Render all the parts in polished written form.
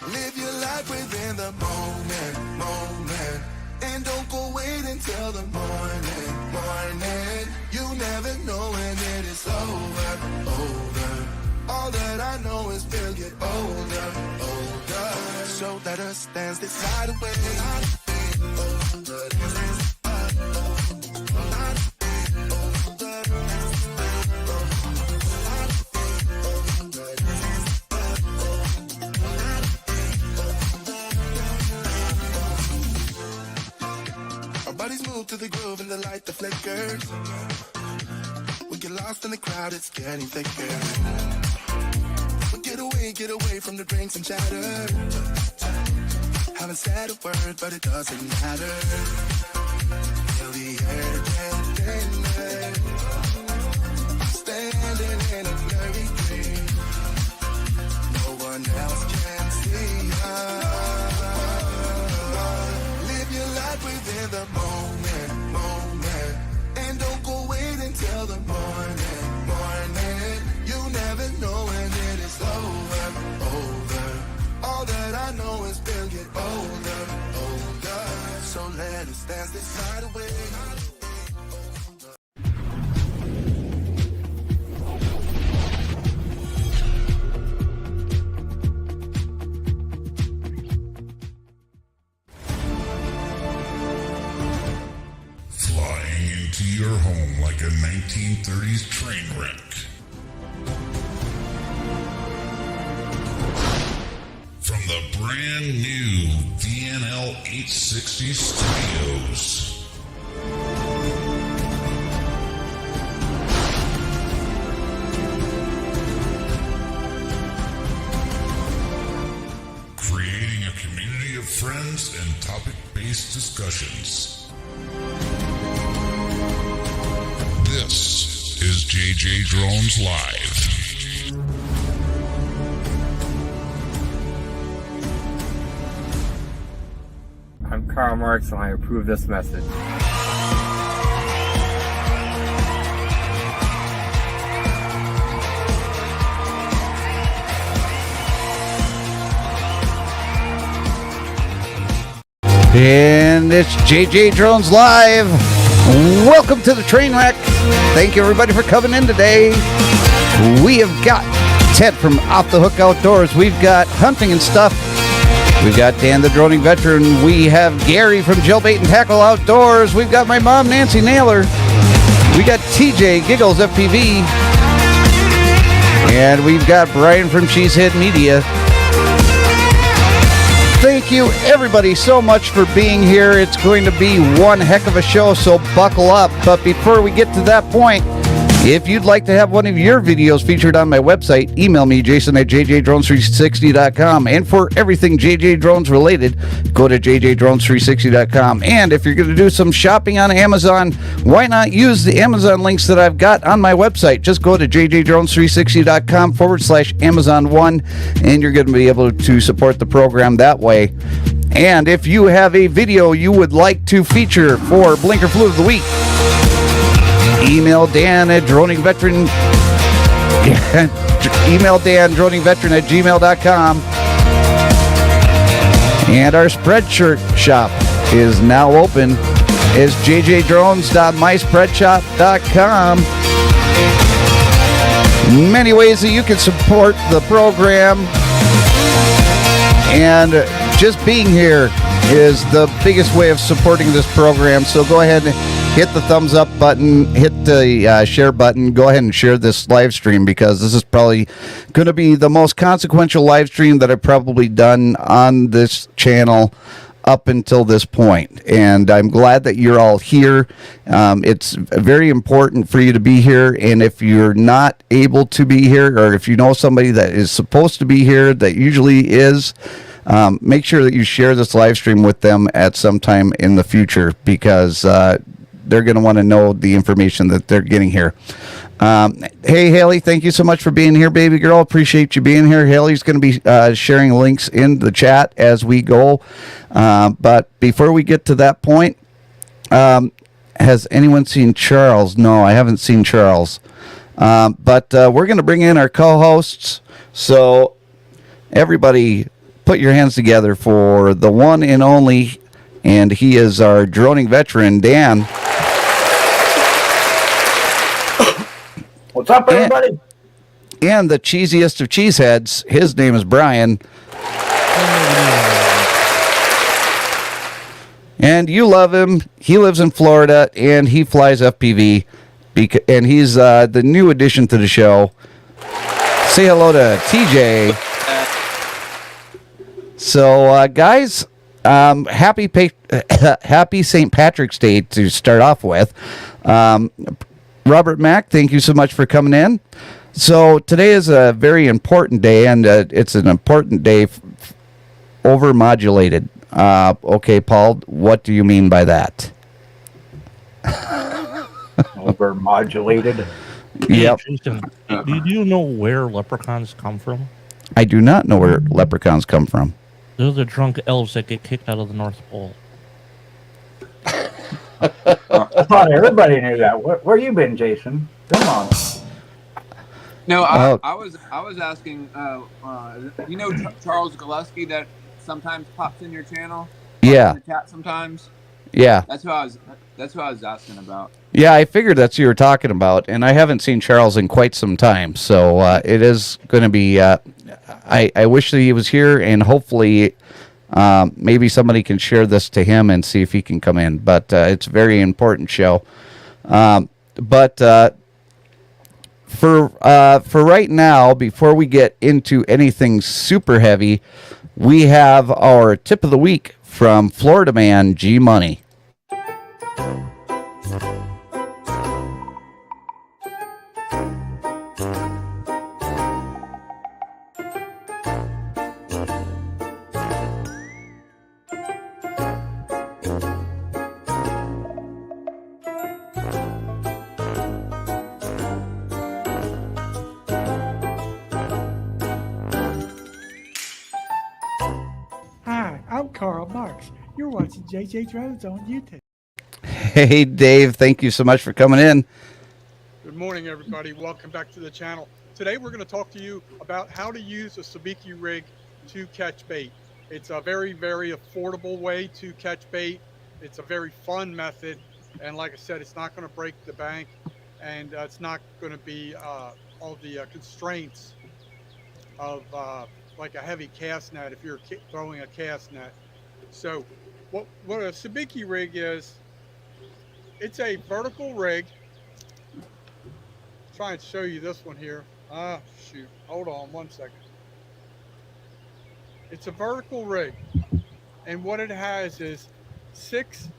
Live your life within the moment. And don't go wait until the morning. You never know when it is over. All that I know is we'll get older. So let us dance this night away. Our bodies move to the groove and the light that flickers. We get lost in the crowd, it's getting thicker. We get away from the drinks and chatter. Haven't said a word, but it doesn't matter. Feel the air get thinner. Standing in a blurry dream. No one else can see us. Live your life within the moment. And don't go wait until the morning. You never know when it is over. All that I know is we'll get older. So let us dance this night away. Flying into your home like a 1930s train wreck. From the brand new VNL 860 studios. Creating a community of friends and topic-based discussions. This is JJDrones Live. I'm Karl Marx and I approve this message. And it's JJDrones Live. Welcome to the train wreck. Thank you everybody for coming in today. We have got Ted from Off the Hook Outdoors. We've got hunting and stuff. We've got Dan the Droning Veteran. We have Gary from Jailbait and Tackle Outdoors. We've got my mom, Nancy Naylor. We got TJ Giggles FPV. And we've got Brian from Cheesehead Media. Thank you everybody so much for being here. It's going to be one heck of a show, so buckle up. But before we get to that point, if you'd like to have one of your videos featured on my website, email me, Jason at JJDrones360.com. And for everything JJ Drones related, go to JJDrones360.com. And if you're going to do some shopping on Amazon, why not use the Amazon links that I've got on my website? Just go to JJDrones360.com/Amazon1, and you're going to be able to support the program that way. And if you have a video you would like to feature for Blinker Flu of the Week, email Dan at droningveteran. Email Dan droningveteran@gmail.com. And our Spreadshirt shop is now open. It's jjdrones.myspreadshop.com. Many ways that you can support the program, and just being here is the biggest way of supporting this program. So go ahead and hit the thumbs up button, hit the share button, go ahead and share this live stream, because this is probably going to be the most consequential live stream that I've probably done on this channel up until this point. And I'm glad that you're all here. It's very important for you to be here, and if you're not able to be here, or if you know somebody that is supposed to be here that usually is, make sure that you share this live stream with them at some time in the future, because they're going to want to know the information that they're getting here. Hey, Haley, thank you so much for being here, baby girl. Appreciate you being here. Haley's going to be sharing links in the chat as we go. But before we get to that point, has anyone seen Charles? No, I haven't seen Charles. But we're going to bring in our co-hosts. So everybody, put your hands together for the one and only, and he is our droning veteran, Dan. What's up, everybody? And the cheesiest of cheeseheads, his name is Brian. And you love him. He lives in Florida, and he flies FPV, and he's the new addition to the show. Say hello to TJ. So, guys, happy St. Patrick's Day to start off with. Robert Mack, thank you so much for coming in. So today is a very important day, and it's an important day over-modulated. Okay, Paul, what do you mean by that? Over-modulated? Yep. Jason, do you know where leprechauns come from? I do not know where leprechauns come from. They're the drunk elves that get kicked out of the North Pole. I thought everybody knew that. Where you been, Jason? Come on. No, I was asking. You know Charles Gillespie that sometimes pops in your channel. Yeah. In the chat sometimes. Yeah. That's who I was asking about. Yeah, I figured that's who you were talking about, and I haven't seen Charles in quite some time, so it is going to be. I wish that he was here, and hopefully, maybe somebody can share this to him and see if he can come in. But it's a very important show. For right now, before we get into anything super heavy, we have our tip of the week from Florida man G Money. Hi, I'm Carl Marks. You're watching JJDrones on YouTube. Hey, Dave, thank you so much for coming in. Good morning, everybody. Welcome back to the channel. Today, we're going to talk to you about how to use a sabiki rig to catch bait. It's a very, very affordable way to catch bait. It's a very fun method. And like I said, it's not going to break the bank, and it's not going to be all the constraints of like a heavy cast net if you're throwing a cast net. So what a sabiki rig is, it's a vertical rig. Try and show you this one here. Shoot, hold on one second. It's a vertical rig, and what it has is 6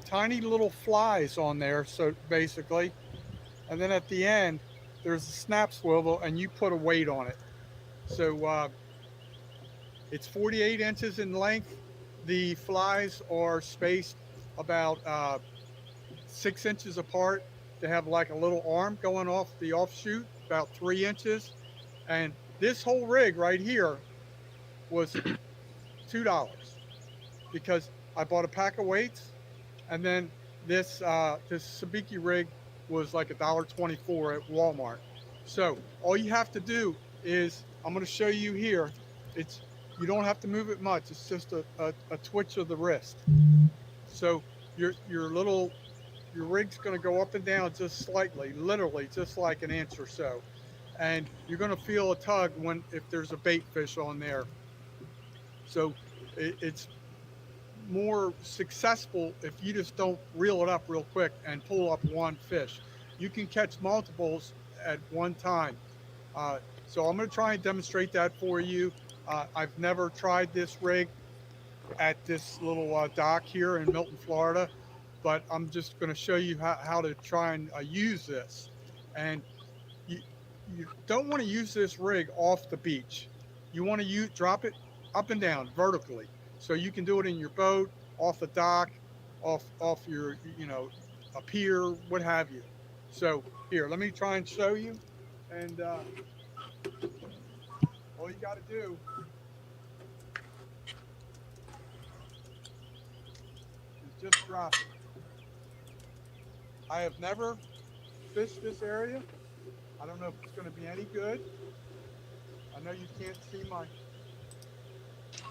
tiny little flies on there, so basically, and then at the end there's a snap swivel, and you put a weight on it. So it's 48 inches in length. The flies are spaced about 6 inches apart. They have like a little arm going off the offshoot, about 3 inches. And this whole rig right here was $2 because I bought a pack of weights, and then this sabiki rig was like $1.24 at Walmart. So all you have to do is, I'm going to show you here. You don't have to move it much. It's just a twitch of the wrist. So your rig's going to go up and down just slightly, literally just like an inch or so, and you're going to feel a tug if there's a bait fish on there. So it's more successful if you just don't reel it up real quick and pull up one fish. You can catch multiples at one time. So I'm going to try and demonstrate that for you. I've never tried this rig at this little dock here in Milton, Florida, but I'm just going to show you how to try and use this. And you don't want to use this rig off the beach. You want to drop it up and down vertically, so you can do it in your boat, off the dock, off your, a pier, what have you. So here, let me try and show you. And all you got to do is just drop it. I have never fished this area. I don't know if it's going to be any good. I know you can't see my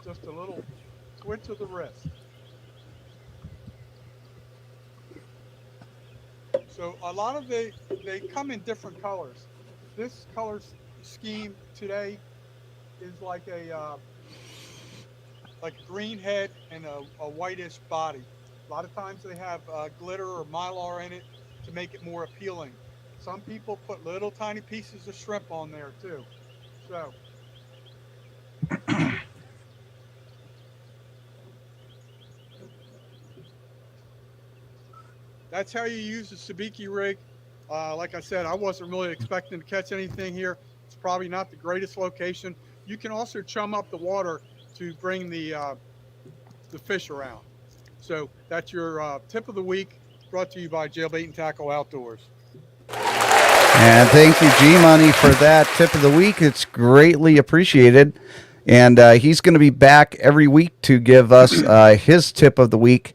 just a little twitch of the wrist. So a lot of they come in different colors. This color scheme today is like a green head and a whitish body. A lot of times they have glitter or mylar in it to make it more appealing. Some people put little tiny pieces of shrimp on there too. So that's how you use the sabiki rig. Like I said, I wasn't really expecting to catch anything here. It's probably not the greatest location. You can also chum up the water to bring the fish around. So that's your tip of the week, brought to you by Jailbait and Tackle Outdoors. And thank you, G-Money, for that tip of the week. It's greatly appreciated. And he's going to be back every week to give us his tip of the week.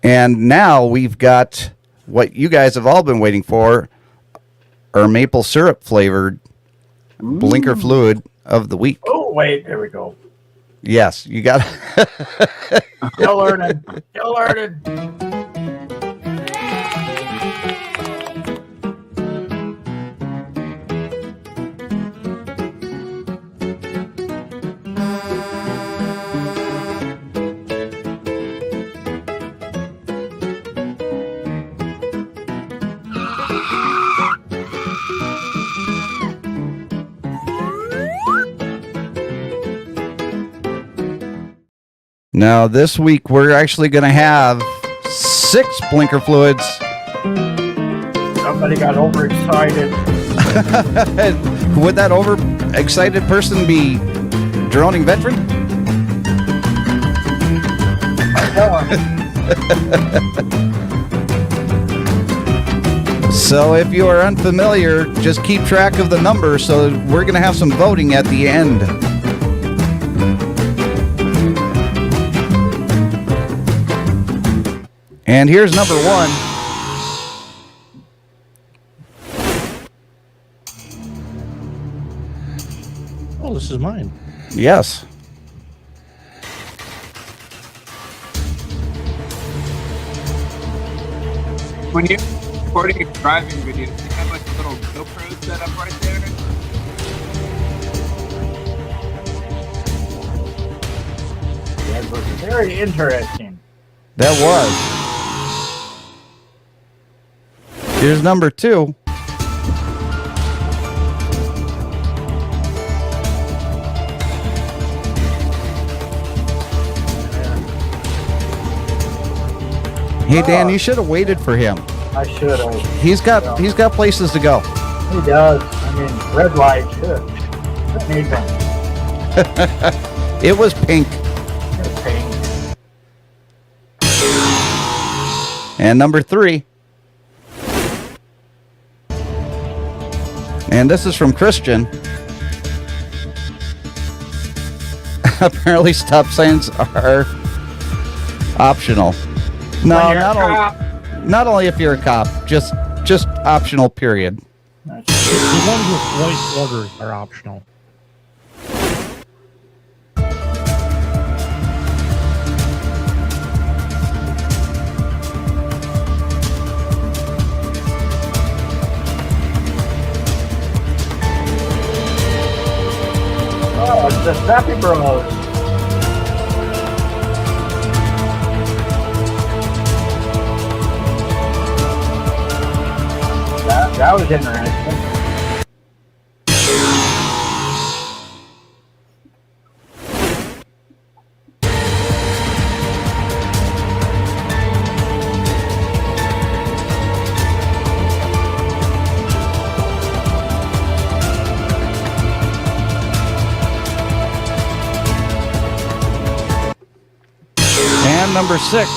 And now we've got what you guys have all been waiting for, our maple syrup flavored blinker fluid of the week. Oh, wait, there we go. Yes, you got it. Still learning. Still learning. Now, this week, we're actually going to have 6 blinker fluids. Somebody got overexcited. Would that overexcited person be droning veteran? So if you are unfamiliar, just keep track of the number. So we're going to have some voting at the end. And here's number 1. Oh, this is mine. Yes. When you're recording a driving video, do you have like a little GoPro set up right there? That was very interesting. That was. Here's number 2. Hey Dan, you should have waited for him. I should have. He's got places to go. He does. I mean, red light. Should need one. It was pink. It's pink. And number 3. And this is from Christian. Apparently stop signs are optional. No, not only if you're a cop, just optional, period. The ones with white orders are optional. Oh, it's the Snappy Bros. That was interesting. And number 6.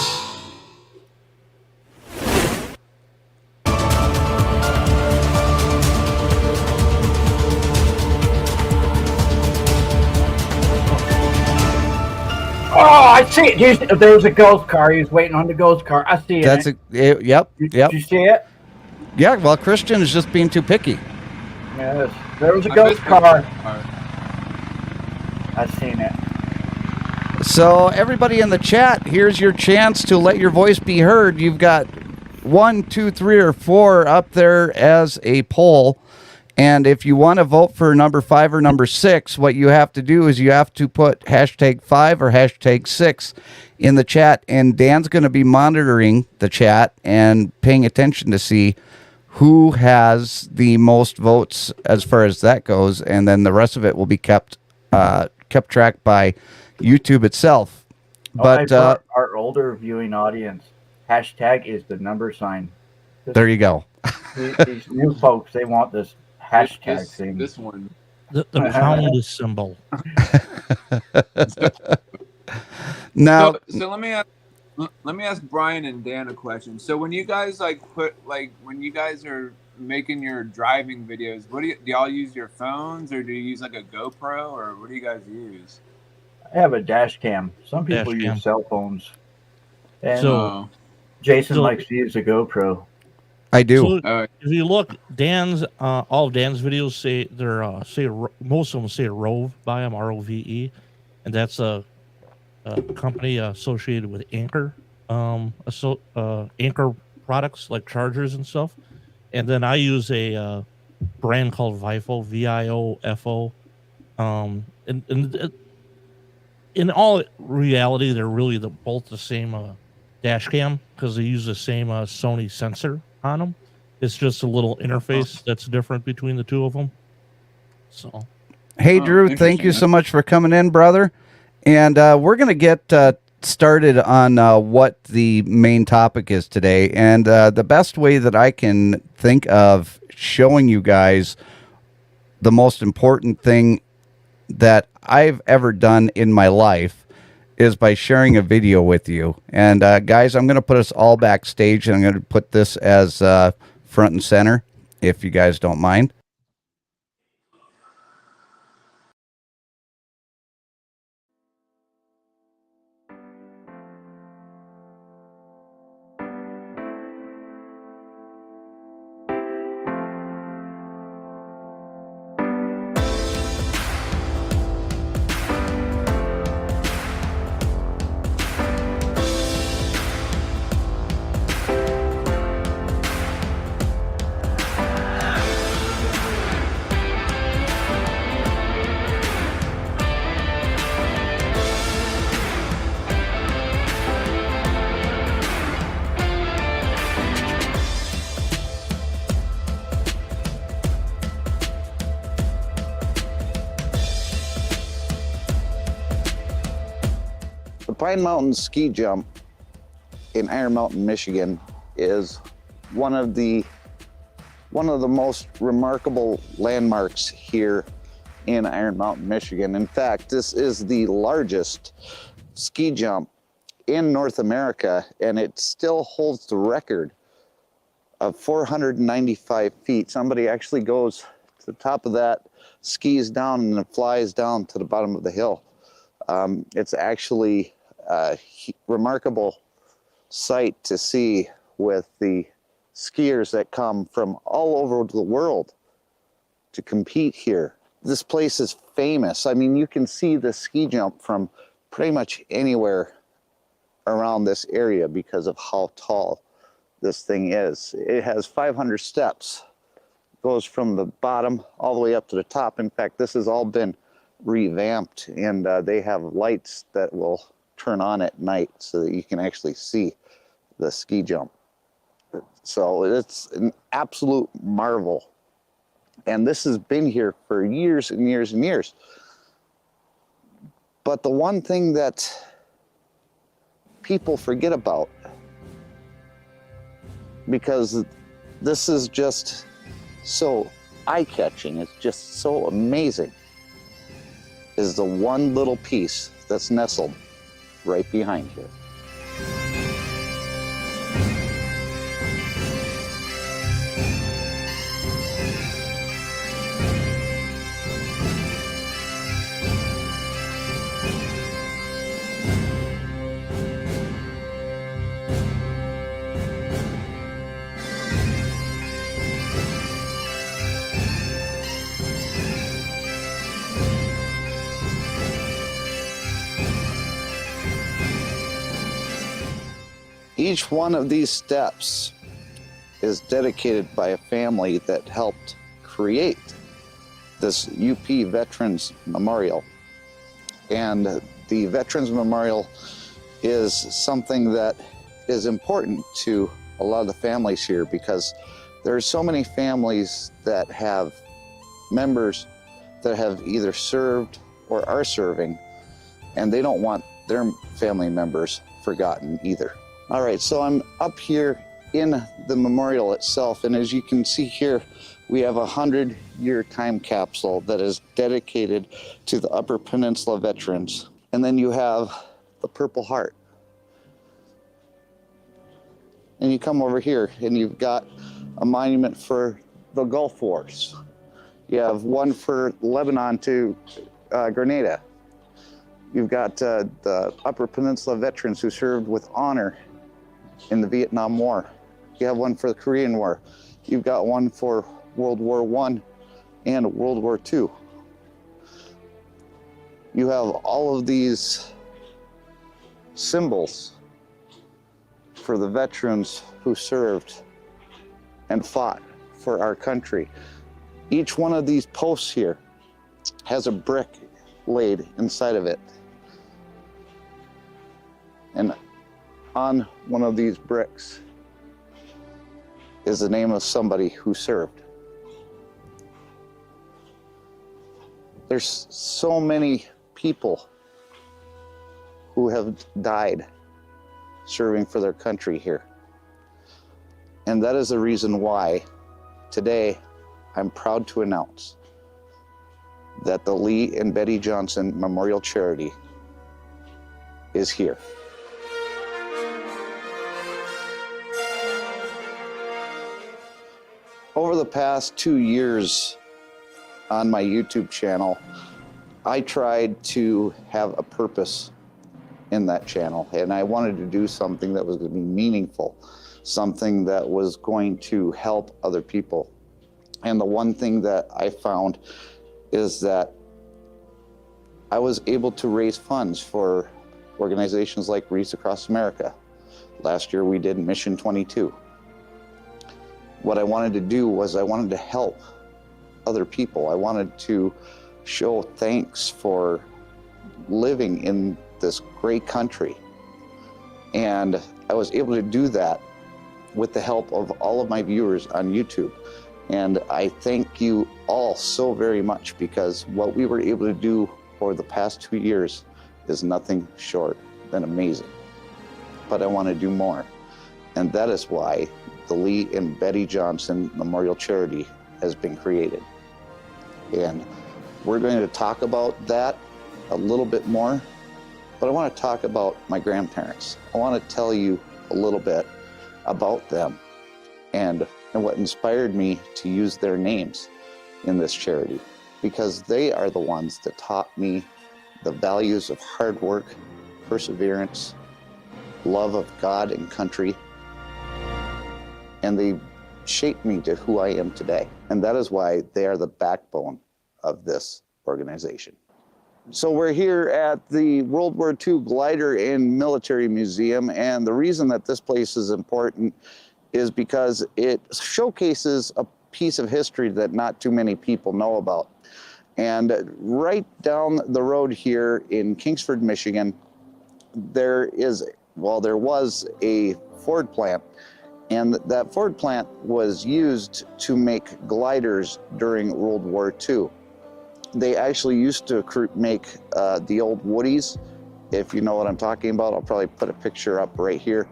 Oh, I see it. There was a ghost car. He was waiting on the ghost car. I see it. Yep. Did you see it? Yeah, well, Christian is just being too picky. Yes. There was a ghost car. I seen it. So everybody in the chat, here's your chance to let your voice be heard. You've got 1, 2, 3, or 4 up there as a poll. And if you want to vote for number 5 or number 6, what you have to do is you have to put hashtag 5 or hashtag 6 in the chat. And Dan's going to be monitoring the chat and paying attention to see who has the most votes as far as that goes. And then the rest of it will be kept track by YouTube itself. But our older viewing audience, hashtag is the number sign. There you go. These new folks, they want this hashtag thing. This one. The pound is symbol. Now, so let me ask Brian and Dan a question. So when you guys when you guys are making your driving videos, do y'all use your phones, or do you use like a GoPro, or what do you guys use? I have a dash cam. Some people Dash use cam. cell phones. And So- Jason likes to use a GoPro. I do. So if you look, all of Dan's videos say most of them say Rove by him, ROVE, and that's a company associated with Anchor, Anchor products like chargers and stuff. And then I use a brand called Vifo, VIOFO. In all reality, they're really both the same dash cam because they use the same Sony sensor on them. It's just a little interface that's different between the two of them. So, hey, Drew, thank you so much for coming in, brother. And we're going to get started on what the main topic is today. And the best way that I can think of showing you guys the most important thing that I've ever done in my life is by sharing a video with you. And guys, I'm going to put us all backstage, and I'm going to put this as front and center, if you guys don't mind. The Pine Mountain ski jump in Iron Mountain, Michigan is one of the most remarkable landmarks here in Iron Mountain, Michigan. In fact, this is the largest ski jump in North America, and it still holds the record of 495 feet. Somebody actually goes to the top of that, skis down, and then flies down to the bottom of the hill. It's actually a remarkable sight to see with the skiers that come from all over the world to compete here. This place is famous. I mean, you can see the ski jump from pretty much anywhere around this area because of how tall this thing is. It has 500 steps, goes from the bottom all the way up to the top. In fact, this has all been revamped, and they have lights that will turn on at night so that you can actually see the ski jump. So it's an absolute marvel. And this has been here for years and years and years. But the one thing that people forget about, because this is just so eye-catching, it's just so amazing, is the one little piece that's nestled right behind here. Each one of these steps is dedicated by a family that helped create this UP Veterans Memorial. And the Veterans Memorial is something that is important to a lot of the families here, because there are so many families that have members that have either served or are serving, and they don't want their family members forgotten either. All right, so I'm up here in the memorial itself, and as you can see here, we have a 100-year time capsule that is dedicated to the Upper Peninsula veterans. And then you have the Purple Heart. And you come over here and you've got a monument for the Gulf Wars. You have one for Lebanon to Grenada. You've got the Upper Peninsula veterans who served with honor in the Vietnam War. You have one for the Korean War. You've got one for World War I and World War II. You have all of these symbols for the veterans who served and fought for our country. Each one of these posts here has a brick laid inside of it. And on one of these bricks is the name of somebody who served. There's so many people who have died serving for their country here. And that is the reason why today I'm proud to announce that the Lee and Betty Johnson Memorial Charity is here. Over the past 2 years on my YouTube channel, I tried to have a purpose in that channel, and I wanted to do something that was going to be meaningful, something that was going to help other people. And the one thing that I found is that I was able to raise funds for organizations like Reefs Across America. Last year we did Mission 22. What I wanted to do was I wanted to help other people. I wanted to show thanks for living in this great country. And I was able to do that with the help of all of my viewers on YouTube. And I thank you all so very much, because what we were able to do for the past 2 years is nothing short than amazing. But I want to do more. And that is why the Lee and Betty Johnson Memorial Charity has been created. And we're going to talk about that a little bit more, but I want to talk about my grandparents. I want to tell you a little bit about them and what inspired me to use their names in this charity, because they are the ones that taught me the values of hard work, perseverance, love of God and country, and they shaped me to who I am today. And that is why they are the backbone of this organization. So we're here at the World War II Glider and Military Museum, and the reason that this place is important is because it showcases a piece of history that not too many people know about. And right down the road here in Kingsford, Michigan, there was a Ford plant. And that Ford plant was used to make gliders during World War II. They actually used to make the old Woodies. If you know what I'm talking about, I'll probably put a picture up right here.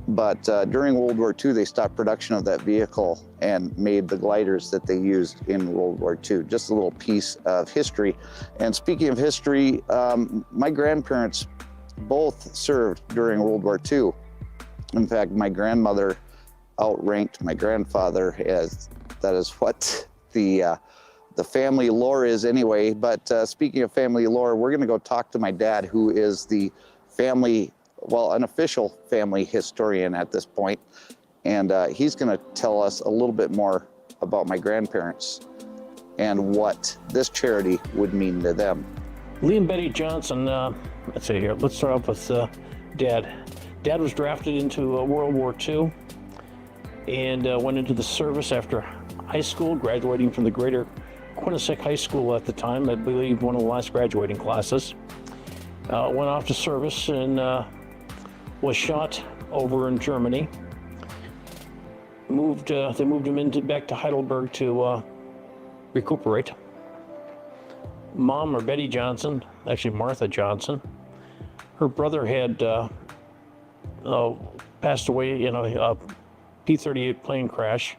But during World War II, they stopped production of that vehicle and made the gliders that they used in World War II. Just a little piece of history. And speaking of history, my grandparents both served during World War II. In fact, my grandmother outranked my grandfather, as that is what the family lore is anyway. But speaking of family lore, we're gonna go talk to my dad, who is the family, well, an official family historian at this point. And he's gonna tell us a little bit more about my grandparents and what this charity would mean to them. Lee and Betty Johnson, let's see here, let's start off with Dad. Dad was drafted into World War II and went into the service after high school, graduating from the Greater Quinnipiac High School at the time, I believe one of the last graduating classes. Went off to service and was shot over in Germany. They moved him back to Heidelberg to recuperate. Mom, or Betty Johnson, actually Martha Johnson, her brother had passed away in a P-38 plane crash.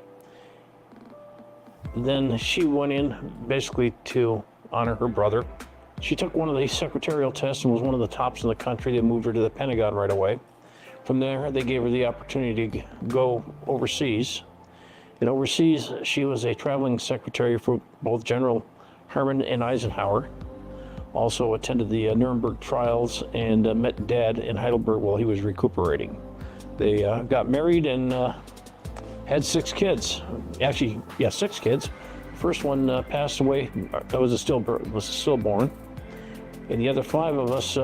Then she went in basically to honor her brother. She took one of the secretarial tests and was one of the tops in the country. They moved her to the Pentagon right away. From there, they gave her the opportunity to go overseas. And overseas, she was a traveling secretary for both General Herman and Eisenhower. Also attended the Nuremberg trials and met Dad in Heidelberg while he was recuperating. They got married and had 6 kids. Actually, yeah, 6 kids. First one passed away. Was stillborn, and the other 5 of us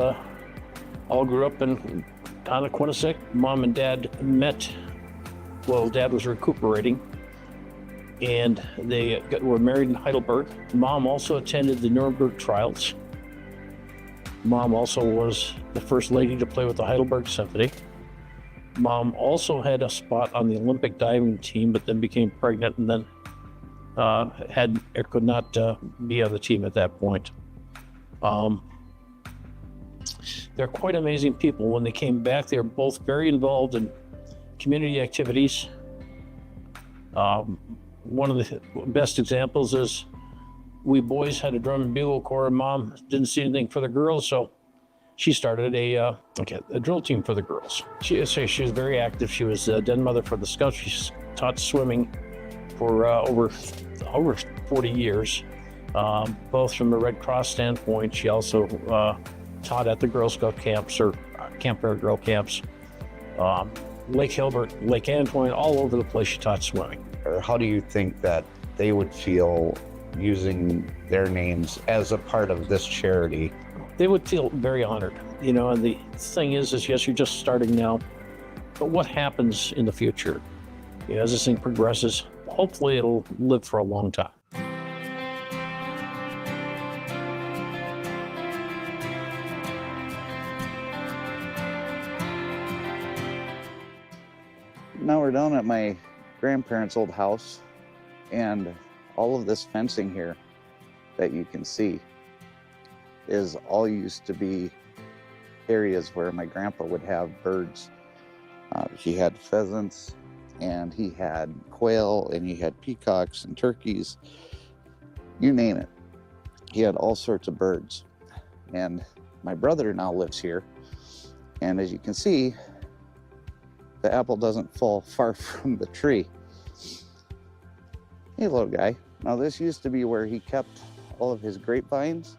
all grew up in town of Quinnipiac. Mom and Dad met while Dad was recuperating, and they were married in Heidelberg. Mom also attended the Nuremberg trials. Mom also was the first lady to play with the Heidelberg Symphony. Mom also had a spot on the Olympic diving team, but then became pregnant and then could not be on the team at that point. They're quite amazing people. When they came back, they were both very involved in community activities. One of the best examples is we boys had a drum and bugle corps, and Mom didn't see anything for the girls, so she started a drill team for the girls. She was very active. She was a den mother for the Scouts. She taught swimming for over 40 years, both from the Red Cross standpoint. She also taught at the Girl Scout camps or Camp Bear Girl camps, Lake Hilbert, Lake Antoine, all over the place she taught swimming. Or how do you think that they would feel using their names as a part of this charity? They would feel very honored, and the thing is yes, you're just starting now, but what happens in the future? As this thing progresses, hopefully it'll live for a long time. Now we're down at my grandparents' old house, and all of this fencing here that you can see is all used to be areas where my grandpa would have birds. He had pheasants, and he had quail, and he had peacocks and turkeys, you name it. He had all sorts of birds. And my brother now lives here, and as you can see, the apple doesn't fall far from the tree. Hey, little guy. Now this used to be where he kept all of his grapevines.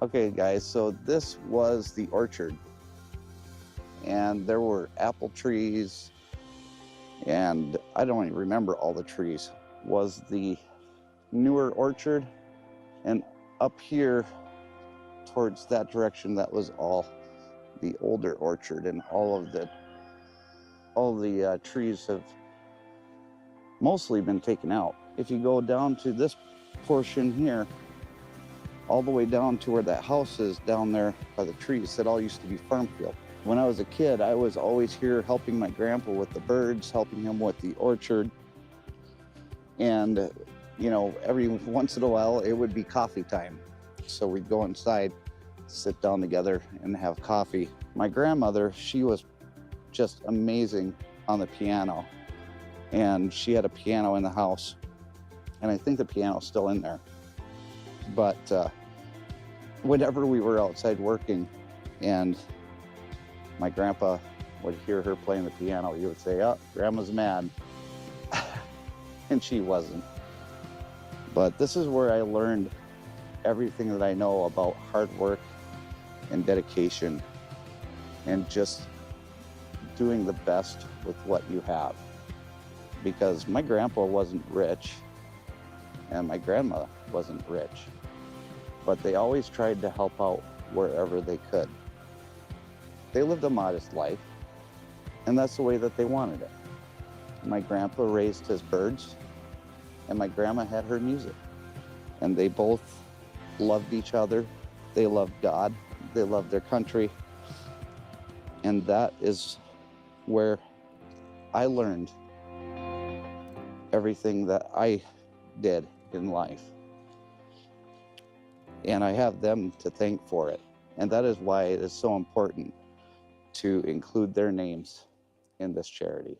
Okay, guys, so this was the orchard. And there were apple trees, and I don't even remember all the trees. Was the newer orchard, and up here towards that direction, that was all the older orchard, and all the trees have mostly been taken out. If you go down to this portion here, all the way down to where that house is down there by the trees, that all used to be farm field. When I was a kid, I was always here helping my grandpa with the birds, helping him with the orchard. And, every once in a while, it would be coffee time. So we'd go inside, sit down together and have coffee. My grandmother, she was just amazing on the piano. And she had a piano in the house. And I think the piano's still in there. But whenever we were outside working and my grandpa would hear her playing the piano, he would say, "Oh, Grandma's mad." And she wasn't. But this is where I learned everything that I know about hard work and dedication and just doing the best with what you have. Because my grandpa wasn't rich and my grandma wasn't rich, but they always tried to help out wherever they could. They lived a modest life, and that's the way that they wanted it. My grandpa raised his birds, and my grandma had her music. And they both loved each other. They loved God. They loved their country. And that is where I learned everything that I did in life. And I have them to thank for it. And that is why it is so important to include their names in this charity.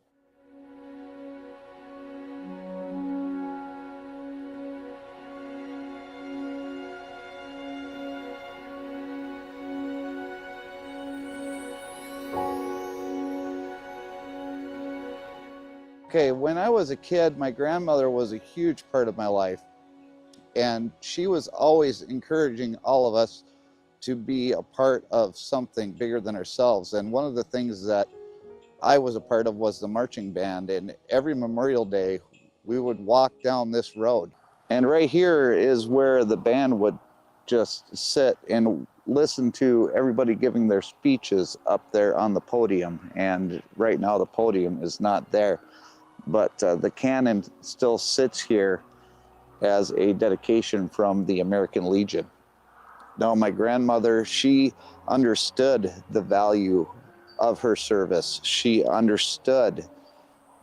Okay, when I was a kid, my grandmother was a huge part of my life, and she was always encouraging all of us to be a part of something bigger than ourselves. And one of the things that I was a part of was the marching band, and every Memorial Day we would walk down this road. And right here is where the band would just sit and listen to everybody giving their speeches up there on the podium. And right now the podium is not there. But the cannon still sits here as a dedication from the American Legion. Now, my grandmother, she understood the value of her service. She understood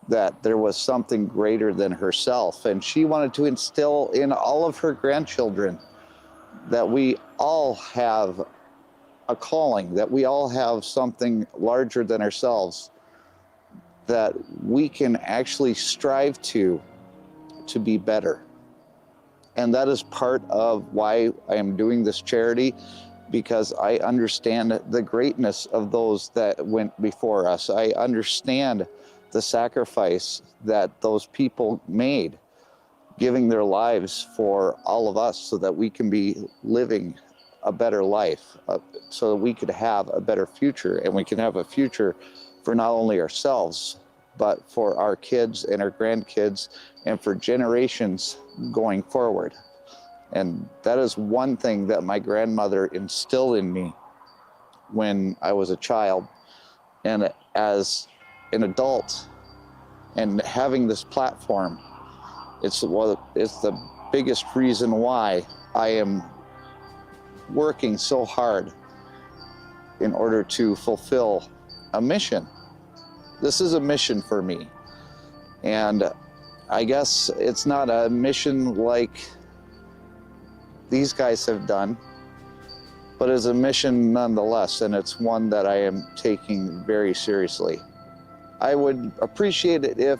that there was something greater than herself, and she wanted to instill in all of her grandchildren that we all have a calling, that we all have something larger than ourselves, that we can actually strive to be better. And that is part of why I am doing this charity, because I understand the greatness of those that went before us. I understand the sacrifice that those people made, giving their lives for all of us so that we can be living a better life, so that we could have a better future, and we can have a future for not only ourselves, but for our kids and our grandkids and for generations going forward. And that is one thing that my grandmother instilled in me when I was a child. And as an adult and having this platform, it's the biggest reason why I am working so hard in order to fulfill a mission. This is a mission for me. And I guess it's not a mission like these guys have done, but it's a mission nonetheless, and it's one that I am taking very seriously. I would appreciate it if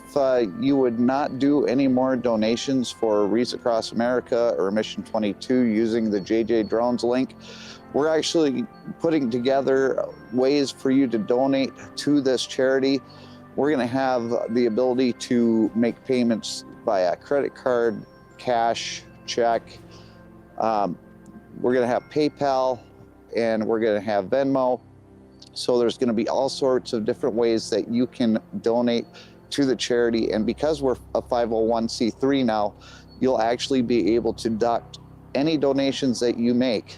you would not do any more donations for Wreaths Across America or Mission 22 using the JJDrones link. We're actually putting together ways for you to donate to this charity. We're going to have the ability to make payments via credit card, cash, check. We're going to have PayPal, and we're going to have Venmo. So there's going to be all sorts of different ways that you can donate to the charity. And because we're a 501c3 now, you'll actually be able to deduct any donations that you make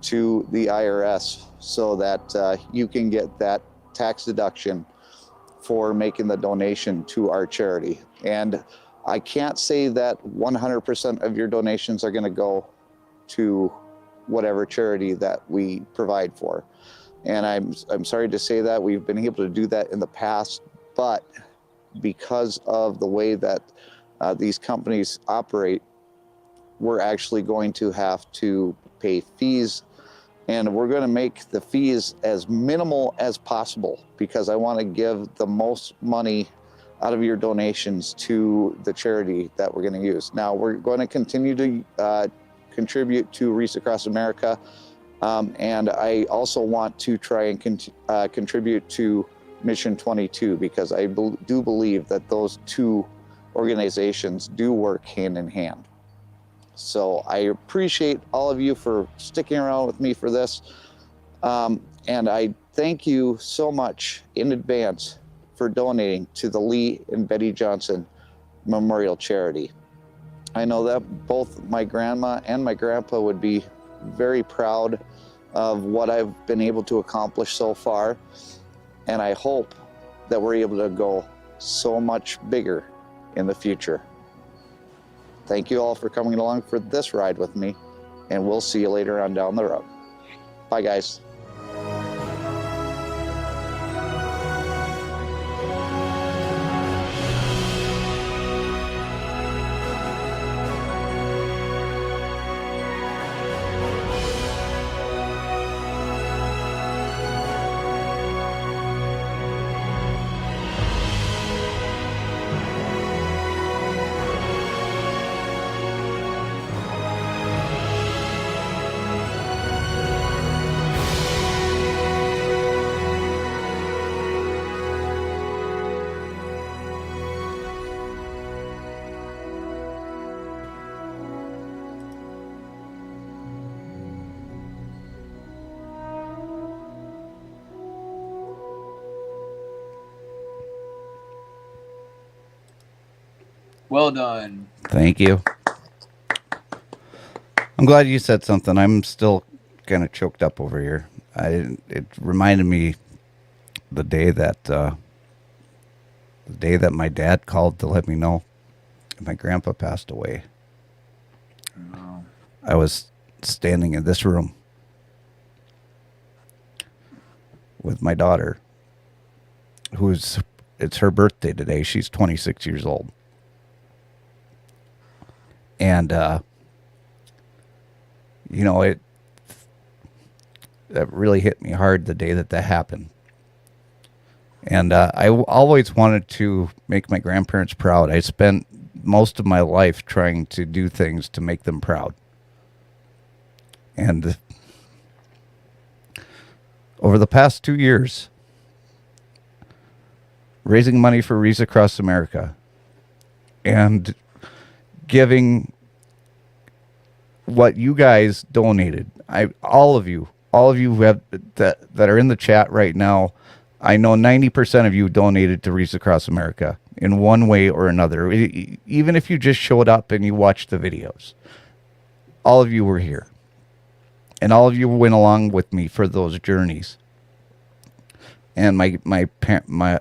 to the IRS so that you can get that tax deduction for making the donation to our charity. And I can't say that 100% of your donations are going to go to whatever charity that we provide for. And I'm sorry to say that. We've been able to do that in the past, but because of the way that these companies operate, we're actually going to have to pay fees, and we're going to make the fees as minimal as possible because I want to give the most money out of your donations to the charity that we're going to use. Now, we're going to continue to contribute to Wreaths Across America, and I also want to try and contribute to Mission 22 because I do believe that those two organizations do work hand in hand. So I appreciate all of you for sticking around with me for this. And I thank you so much in advance for donating to the Lee and Betty Johnson Memorial Charity. I know that both my grandma and my grandpa would be very proud of what I've been able to accomplish so far. And I hope that we're able to go so much bigger in the future. Thank you all for coming along for this ride with me, and we'll see you later on down the road. Bye, guys. Well done. Thank you. I'm glad you said something. I'm still kind of choked up over here. It reminded me the day that my dad called to let me know my grandpa passed away. Oh. I was standing in this room with my daughter, it's her birthday today. She's 26 years old. And, that really hit me hard the day that happened. And I always wanted to make my grandparents proud. I spent most of my life trying to do things to make them proud. And over the past 2 years, raising money for Wreaths Across America and giving what you guys donated. All of you who have that are in the chat right now, I know 90% of you donated to Wreaths Across America in one way or another. Even if you just showed up and you watched the videos, all of you were here. And all of you went along with me for those journeys. And my dad and my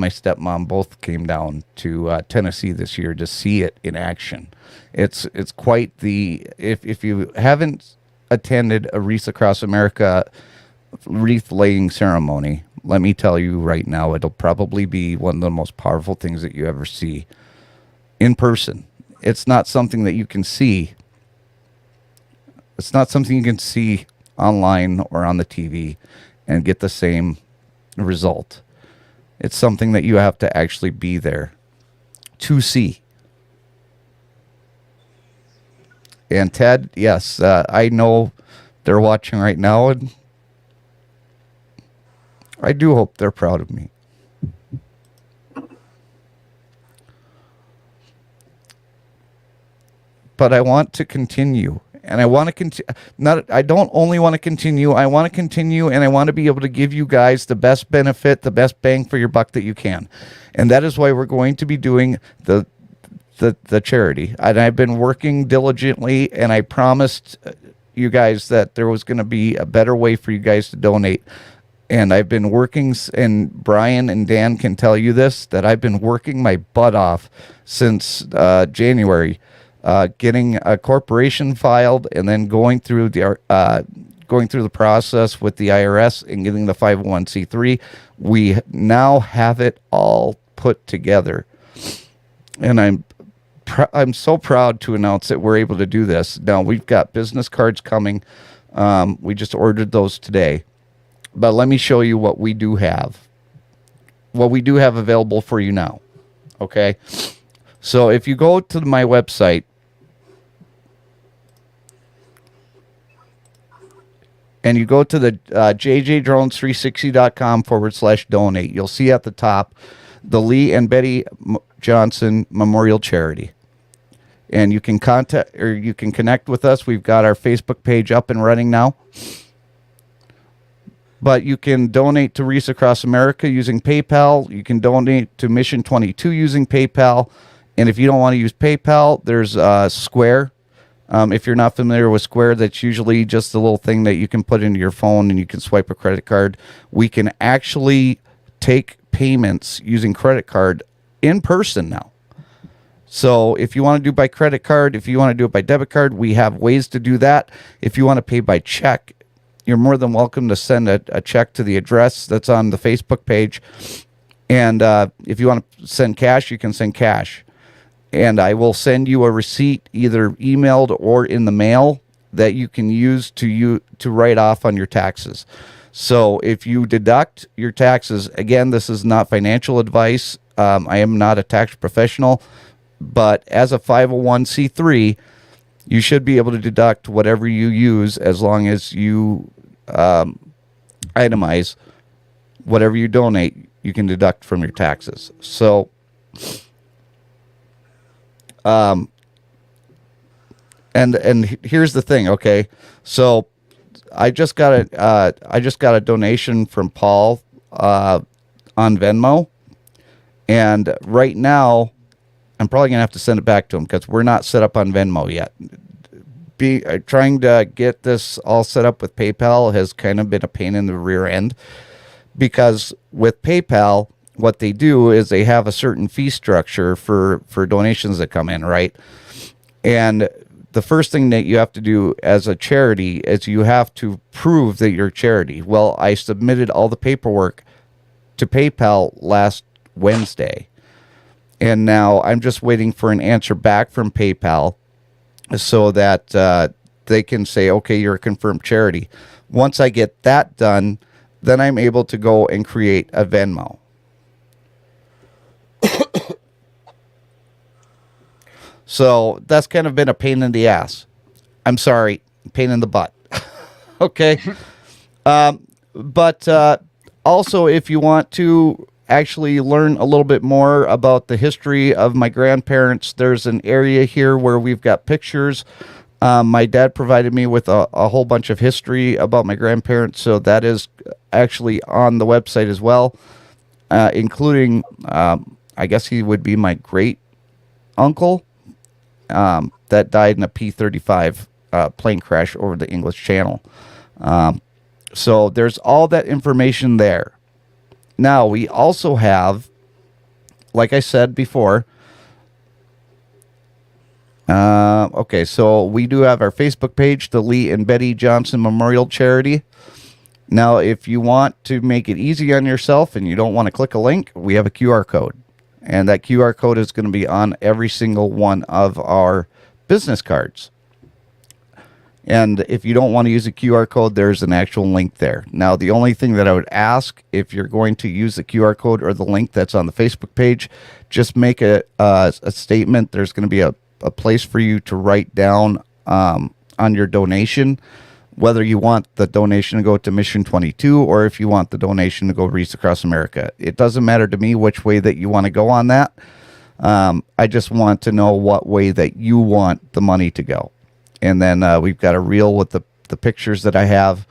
stepmom both came down to Tennessee this year to see it in action. It's quite the, if you haven't attended a Wreaths Across America wreath laying ceremony, let me tell you right now, it'll probably be one of the most powerful things that you ever see in person. It's not something that you can see. It's not something you can see online or on the TV and get the same result. It's something that you have to actually be there to see. And Ted, yes, I know they're watching right now, and I do hope they're proud of me. But I want to continue. And I want to continue. I don't only want to continue. I want to continue, and I want to be able to give you guys the best benefit, the best bang for your buck that you can. And that is why we're going to be doing the charity. And I've been working diligently, and I promised you guys that there was going to be a better way for you guys to donate. And I've been working, and Brian and Dan can tell you this, that I've been working my butt off since January. Getting a corporation filed, and then going through the process with the IRS and getting the 501c3. We now have it all put together, and I'm so proud to announce that we're able to do this. Now we've got business cards coming. We just ordered those today, but let me show you what we do have. What we do have available for you now. Okay, so if you go to my website. And you go to the JJDrones360.com/donate. You'll see at the top the Lee and Betty Johnson Memorial Charity. And you can connect with us. We've got our Facebook page up and running now. But you can donate to Wreaths Across America using PayPal. You can donate to Mission 22 using PayPal. And if you don't want to use PayPal, there's Square. If you're not familiar with Square, that's usually just a little thing that you can put into your phone and you can swipe a credit card. We can actually take payments using credit card in person now. So if you want to do by credit card, if you want to do it by debit card, we have ways to do that. If you want to pay by check, you're more than welcome to send a check to the address that's on the Facebook page. And if you want to send cash, you can send cash. And I will send you a receipt either emailed or in the mail that you can use to write off on your taxes. So if you deduct your taxes, again, this is not financial advice. I am not a tax professional. But as a 501c3, you should be able to deduct whatever you use as long as you itemize whatever you donate, you can deduct from your taxes. So, and here's the thing, okay? So, I just got a donation from Paul on Venmo, and right now I'm probably gonna have to send it back to him because we're not set up on Venmo yet. Trying to get this all set up with PayPal has kind of been a pain in the rear end, because with PayPal, what they do is they have a certain fee structure for donations that come in, right? And the first thing that you have to do as a charity is you have to prove that you're a charity. Well, I submitted all the paperwork to PayPal last Wednesday, and now I'm just waiting for an answer back from PayPal so that they can say, okay, you're a confirmed charity. Once I get that done, then I'm able to go and create a Venmo. So that's kind of been a pain in the ass. I'm sorry, pain in the butt. Okay. But also, if you want to actually learn a little bit more about the history of my grandparents, there's an area here where we've got pictures. My dad provided me with a whole bunch of history about my grandparents, so that is actually on the website as well, including, I guess he would be my great uncle that died in a P-35 plane crash over the English Channel. So there's all that information there. Now, we also have, like I said before, okay, so we do have our Facebook page, the Lee and Betty Johnson Memorial Charity. Now, if you want to make it easy on yourself and you don't want to click a link, we have a QR code. And that QR code is going to be on every single one of our business cards. And if you don't want to use a QR code, there's an actual link there. Now, the only thing that I would ask, if you're going to use the QR code or the link that's on the Facebook page, just make a statement. There's going to be a place for you to write down on your donation, whether you want the donation to go to Mission 22 or if you want the donation to go Reach Across America. It doesn't matter to me which way that you want to go on that. I just want to know what way that you want the money to go. And then we've got a reel with the pictures that I have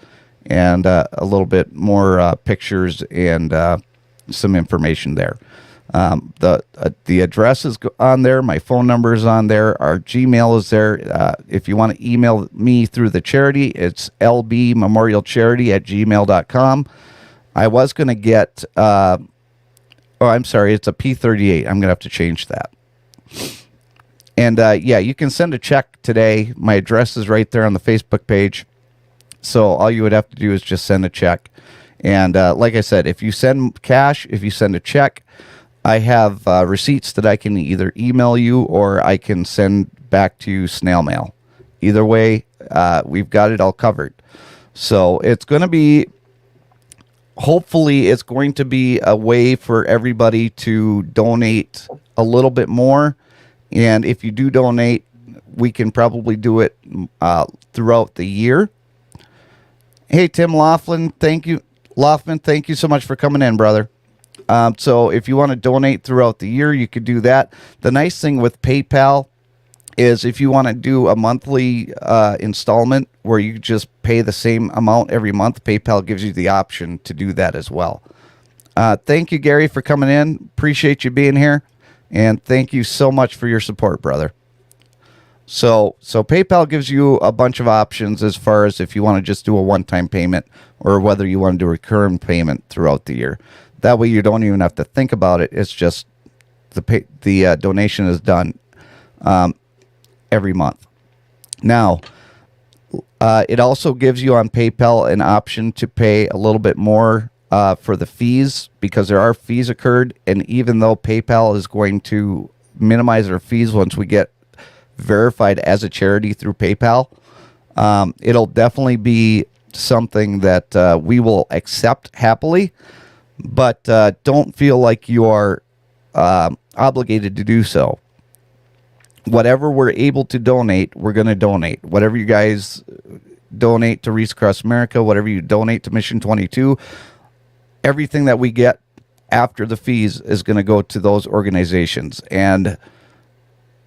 and a little bit more pictures and some information there. The address is on there. My phone number is on there. Our Gmail is there. If you want to email me through the charity, it's lbmemorialcharity@gmail.com. I was going to get, I'm sorry, it's a P38. I'm going to have to change that. And yeah, you can send a check today. My address is right there on the Facebook page. So all you would have to do is just send a check. And like I said, if you send cash, if you send a check, I have receipts that I can either email you or I can send back to you snail mail. Either way, we've got it all covered. So it's going to be, hopefully it's going to be a way for everybody to donate a little bit more. And if you do donate, we can probably do it throughout the year. Hey, Tim Laughlin, thank you. Laughlin, thank you so much for coming in, brother. So if you want to donate throughout the year, you could do that. The nice thing with PayPal is if you want to do a monthly installment where you just pay the same amount every month, PayPal gives you the option to do that as well. Thank you, Gary, for coming in. Appreciate you being here. And thank you so much for your support, brother. So PayPal gives you a bunch of options as far as if you want to just do a one-time payment or whether you want to do a recurring payment throughout the year. That way you don't even have to think about it. It's just the donation is done every month. Now, it also gives you on PayPal an option to pay a little bit more for the fees, because there are fees occurred, and even though PayPal is going to minimize our fees once we get verified as a charity through PayPal, it'll definitely be something that we will accept happily, but don't feel like you are obligated to do so. Whatever we're able to donate, we're going to donate. Whatever you guys donate to Reese Across America, whatever you donate to Mission 22, everything that we get after the fees is going to go to those organizations. And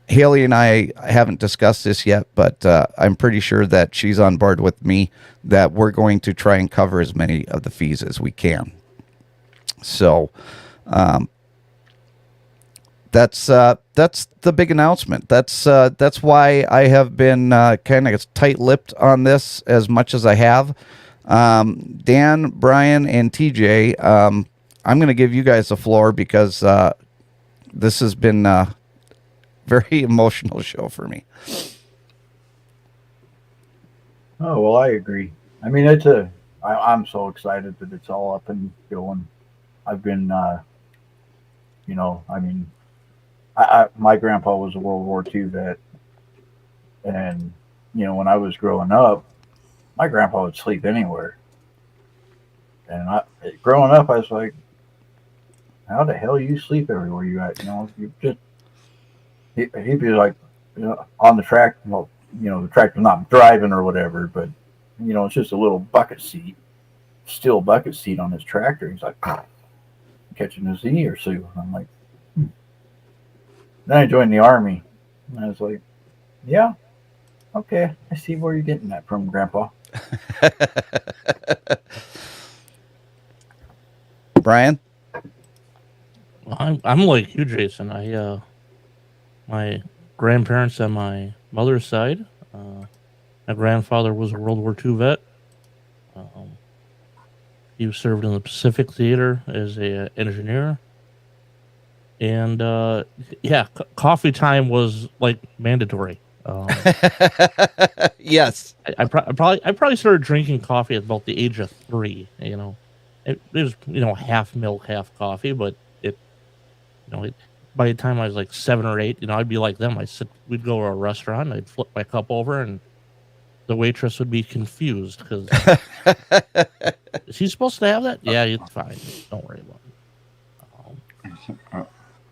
Haley and I haven't discussed this yet, but I'm pretty sure that she's on board with me that we're going to try and cover as many of the fees as we can. So that's the big announcement. That's why I have been kind of tight-lipped on this as much as I have. Dan, Brian, and TJ, I'm going to give you guys the floor because this has been a very emotional show for me. Oh, well, I agree. I mean, I'm so excited that it's all up and going. I've been, my grandpa was a World War II vet. And, when I was growing up, my grandpa would sleep anywhere. And growing up, I was like, how the hell you sleep everywhere you at? You just, he'd be like, on the track. Well, the tractor's not driving or whatever, but, it's just a little bucket seat, steel bucket seat on his tractor. He's like, catching a Z or two. I'm like, Then I joined the Army. And I was like, yeah, okay, I see where you're getting that from, Grandpa. Brian? I'm like you, Jason. My grandparents on my mother's side, my grandfather was a World War II vet. He served in the Pacific Theater as a engineer. And coffee time was like mandatory. Yes, I probably started drinking coffee at about the age of 3. It was half milk, half coffee, but by the time I was like 7 or 8, I'd be like them. We'd go to a restaurant, I'd flip my cup over, and the waitress would be confused because is he supposed to have that? Yeah, it's fine. Don't worry about it.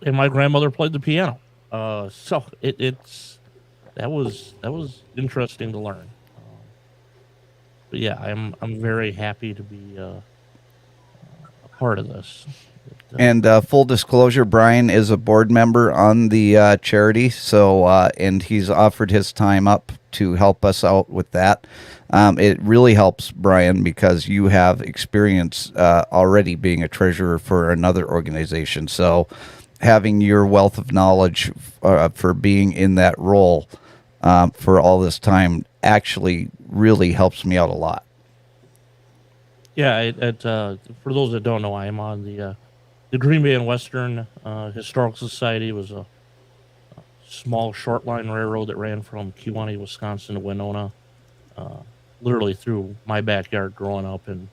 And my grandmother played the piano, so that was interesting to learn. But yeah, I'm very happy to be a part of this. And full disclosure, Brian is a board member on the charity, so and he's offered his time up to help us out with that. It really helps, Brian, because you have experience already being a treasurer for another organization. So having your wealth of knowledge for being in that role for all this time actually really helps me out a lot. Yeah, for those that don't know, I am on the Green Bay and Western Historical Society. Was a small short line railroad that ran from Kewanee, Wisconsin to Winona, literally through my backyard growing up. And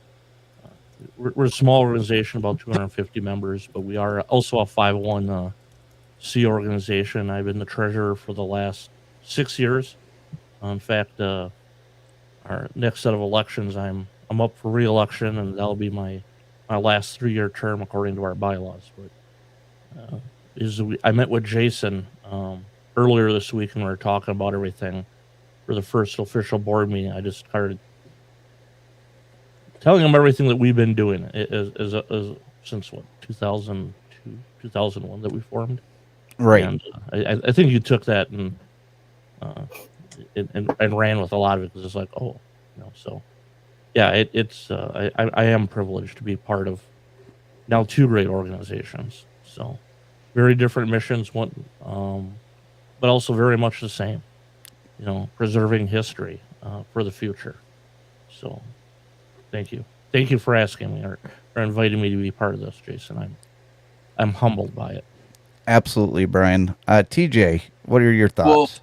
we're a small organization, about 250 members, but we are also a 501c organization. I've been the treasurer for the last 6 years. In fact, our next set of elections, I'm up for re-election, and that'll be my last 3-year term according to our bylaws. But I met with Jason earlier this week, and we were talking about everything for the first official board meeting. I just started telling him everything that we've been doing since 2002, 2001 that we formed. Right. And I think you took that and ran with a lot of it, because it's like, so. Yeah, I am privileged to be part of now 2 great organizations. So very different missions, but also very much the same. preserving history for the future. So, thank you for asking me or inviting me to be part of this, Jason. I'm humbled by it. Absolutely, Brian. TJ, what are your Well, thoughts?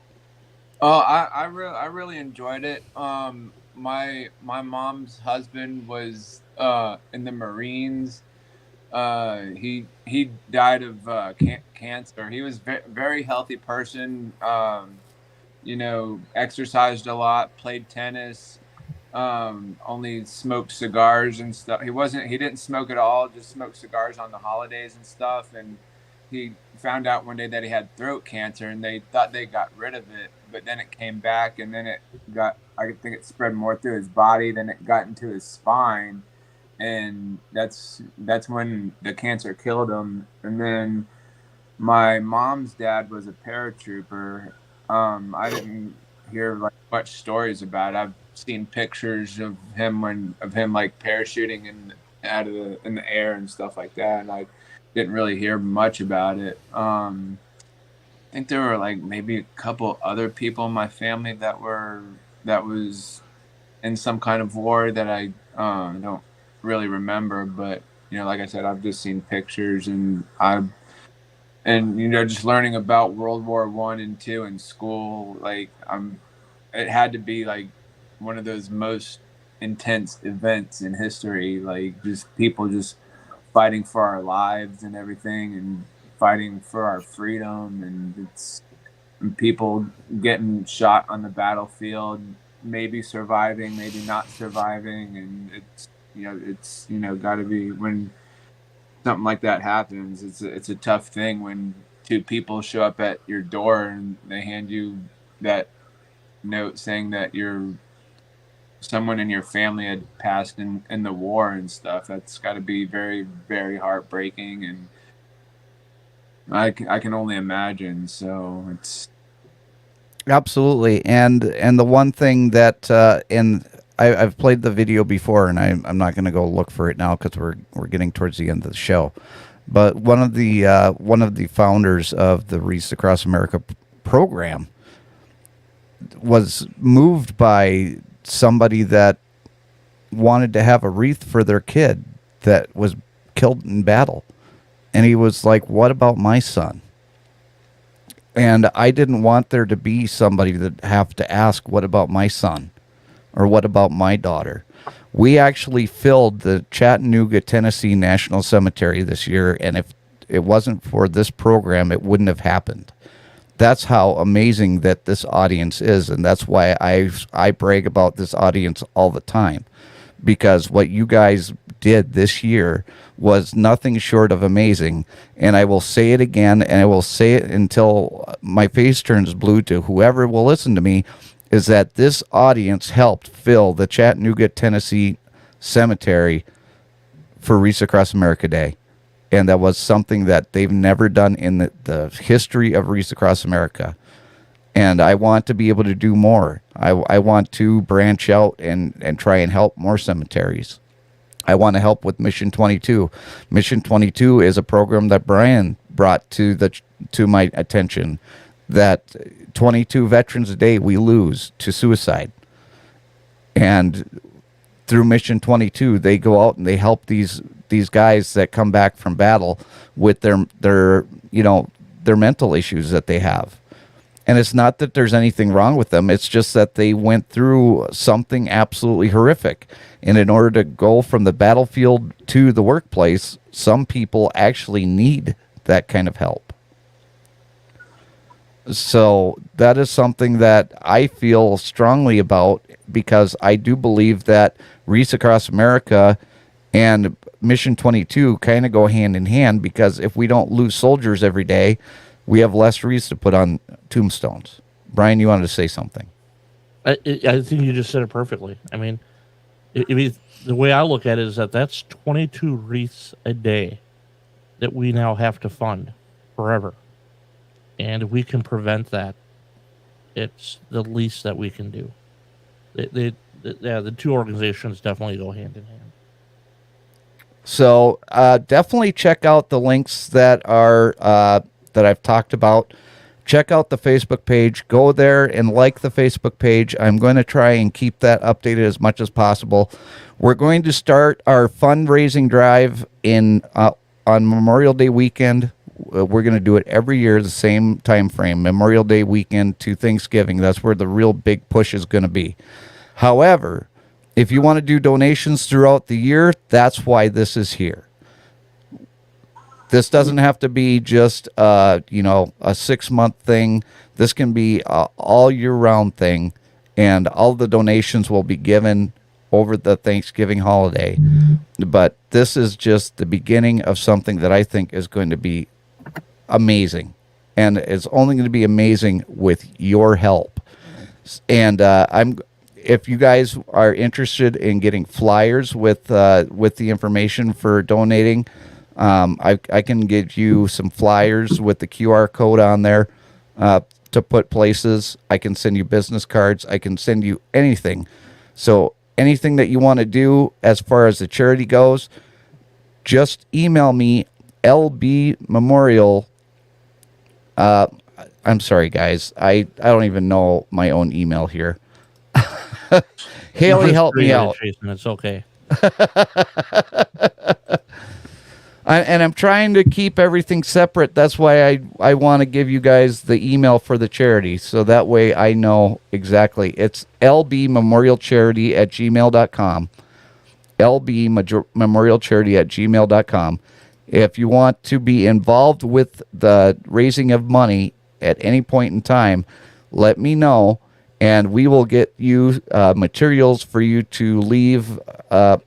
I really enjoyed it. My mom's husband was in the Marines. He died of cancer. He was very healthy person. Exercised a lot, played tennis. Only smoked cigars and stuff. He didn't smoke at all. Just smoked cigars on the holidays and stuff. And he found out one day that he had throat cancer, and they thought they got rid of it, but then it came back, and then I think it spread more through his body, then it got into his spine, and that's when the cancer killed him. And then my mom's dad was a paratrooper. I didn't hear like much stories about it. I've seen pictures of him like parachuting in the air and stuff like that, and I didn't really hear much about it. I think there were like maybe a couple other people in my family that was in some kind of war that I don't really remember. But like I said, I've just seen pictures, and just learning about World War I and II in school. Like it had to be like one of those most intense events in history. Like just people just fighting for our lives and everything, and fighting for our freedom, and people getting shot on the battlefield, maybe surviving, maybe not surviving, and it's got to be, when something like that happens, it's a tough thing when two people show up at your door and they hand you that note saying that someone in your family had passed in the war and stuff. That's got to be very, very heartbreaking, and I can only imagine. So it's Absolutely, and the one thing that I've played the video before, and I'm not going to go look for it now because we're getting towards the end of the show. But one of the founders of the Wreaths Across America program was moved by somebody that wanted to have a wreath for their kid that was killed in battle. And he was like, what about my son? And I didn't want there to be somebody that have to ask, what about my son? Or what about my daughter? We actually filled the Chattanooga, Tennessee National Cemetery this year, and if it wasn't for this program, it wouldn't have happened. That's how amazing that this audience is, and that's why I brag about this audience all the time, because what you guys did this year was nothing short of amazing. And I will say it again, and I will say it until my face turns blue to whoever will listen to me, is that this audience helped fill the Chattanooga, Tennessee Cemetery for Wreaths Across America Day. And that was something that they've never done in the history of Wreaths Across America. And I want to be able to do more. I want to branch out and try and help more cemeteries. I want to help with Mission 22. Mission 22 is a program that Brian brought to my attention, that 22 veterans a day we lose to suicide. And through Mission 22, they go out and they help these guys that come back from battle with their mental issues that they have. And it's not that there's anything wrong with them. It's just that they went through something absolutely horrific. And in order to go from the battlefield to the workplace, some people actually need that kind of help. So that is something that I feel strongly about, because I do believe that Wreaths Across America and Mission 22 kind of go hand in hand, because if we don't lose soldiers every day, we have less wreaths to put on tombstones. Brian, you wanted to say something? I think you just said it perfectly. I mean, the way I look at it is that's 22 wreaths a day that we now have to fund forever. And if we can prevent that, it's the least that we can do. The two organizations definitely go hand in hand. So definitely check out the links that are that I've talked about. check out the Facebook page. Go there and like the Facebook page. I'm going to try and keep that updated as much as possible. We're going to start our fundraising drive on Memorial Day weekend. We're going to do it every year, the same time frame, Memorial Day weekend to Thanksgiving. That's where the real big push is going to be. However, if you want to do donations throughout the year, that's why this is here. This doesn't have to be just a 6-month thing. This can be a all year round thing, and all the donations will be given over the Thanksgiving holiday. But this is just the beginning of something that I think is going to be amazing, and it's only going to be amazing with your help. And if you guys are interested in getting flyers with the information for donating, I can get you some flyers with the QR code on there to put places. I can send you business cards. I can send you anything. So anything that you want to do as far as the charity goes, just email me, lbmemorial. I'm sorry, guys. I don't even know my own email here. Haley, help me out. Jason, it's okay. I'm trying to keep everything separate. That's why I want to give you guys the email for the charity, so that way I know exactly. It's lbmemorialcharity@gmail.com. lbmemorialcharity@gmail.com. If you want to be involved with the raising of money at any point in time, let me know, and we will get you materials for you to leave. I'll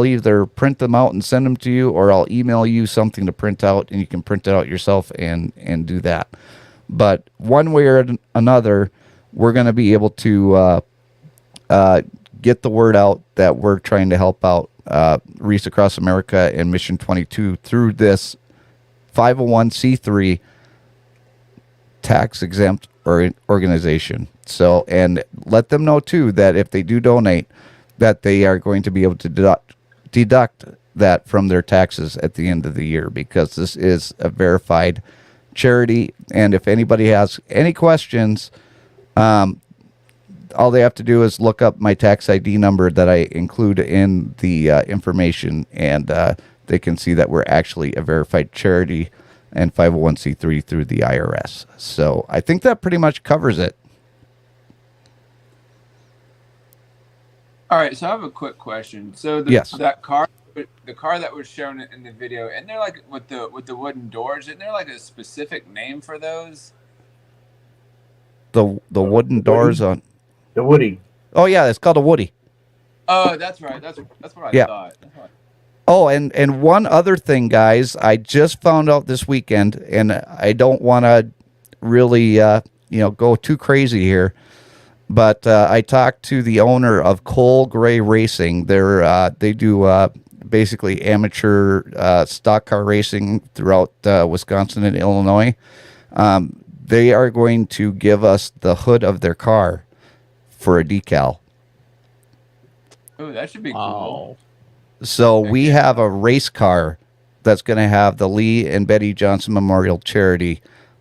either print them out and send them to you, or I'll email you something to print out, and you can print it out yourself and do that. But one way or another, we're going to be able to get the word out that we're trying to help out Reefs Across America and Mission 22 through this 501c3 tax-exempt organization. So, and let them know, too, that if they do donate, that they are going to be able to deduct that from their taxes at the end of the year, because this is a verified charity. And if anybody has any questions, all they have to do is look up my tax ID number that I include in the information, and they can see that we're actually a verified charity and 501c3 through the IRS. So I think that pretty much covers it. All right, so I have a quick question. So Yes. that car, the car that was shown in the video, and they're like with the wooden doors, isn't there like a specific name for those? The wooden doors on The Woody. Oh yeah, it's called a Woody. Oh, that's right. That's what I Yeah. thought. That's what Oh, and one other thing, guys, I just found out this weekend, and I don't want to really go too crazy here, but I talked to the owner of Cole Gray Racing. They do basically amateur stock car racing throughout Wisconsin and Illinois. They are going to give us the hood of their car for a decal. Oh, that should be cool. So we have a race car that's going to have the Lee and Betty Johnson Memorial Charity